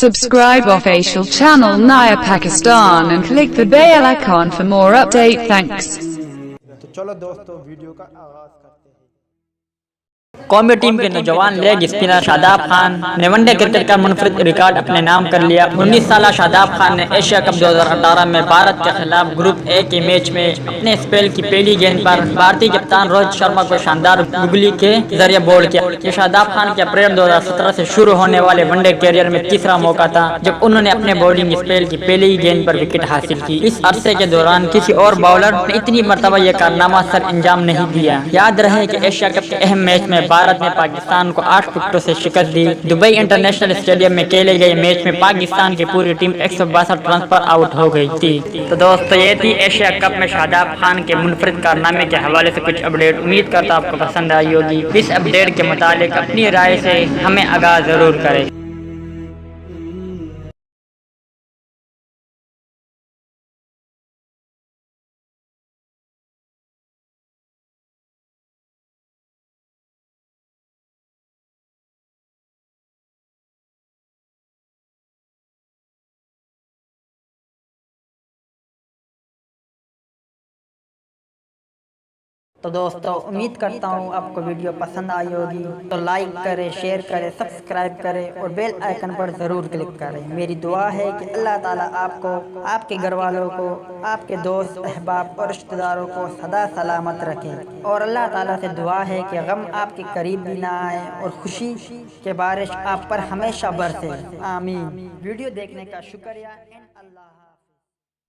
Subscribe official channel Naya Pakistan and click the bell icon for more update. Thanks. तो चलो दोस्तों video का आगाज करते हैं। कौमी टीम के नौजवान लेग स्पिनर शादाब खान ने वनडे क्रिकेट का मुनफरिद रिकॉर्ड अपने नाम कर लिया। 19 साल शादाब खान ने एशिया कप 2018 में भारत के खिलाफ ग्रुप ए के मैच में अपने स्पेल की पहली गेंद पर भारतीय कप्तान रोहित शर्मा को शानदार गुगली के जरिए बोल्ड किया। ये शादाब खान के अप्रैल 2017 से शुरू होने वाले वनडे कैरियर में तीसरा मौका था जब उन्होंने अपने बॉलिंग स्पेल की पहली गेंद पर विकेट हासिल की। इस अरसे के दौरान किसी और बॉलर ने इतनी मरतबा यह कारनामा सर अंजाम नहीं दिया। याद रहे कि एशिया कप के अहम मैच में भारत ने पाकिस्तान को 8 विकेटों से शिकस्त दी। दुबई इंटरनेशनल स्टेडियम में खेले गए मैच में पाकिस्तान की पूरी टीम 162 रन पर आउट हो गई थी। तो दोस्तों ये थी एशिया कप में शादाब खान के मुनफरिद कारनामे के हवाले से कुछ अपडेट। उम्मीद करता आपको पसंद आई होगी। इस अपडेट के मुतालिक अपनी राय से हमें आगाह जरूर करें। तो दोस्तों उम्मीद करता हूँ आपको वीडियो पसंद आई होगी। तो लाइक करें, शेयर करें, सब्सक्राइब करें और बेल आइकन पर ज़रूर क्लिक करें। मेरी दुआ है कि अल्लाह ताला आपको, आपके घर वालों को, आपके दोस्त अहबाब और रिश्तेदारों को सदा सलामत रखें। और अल्लाह ताला से दुआ है कि गम आपके करीब भी ना आए और खुशी के बारिश आप पर हमेशा बरसे। आमीन। वीडियो देखने का शुक्रिया। अल्लाह।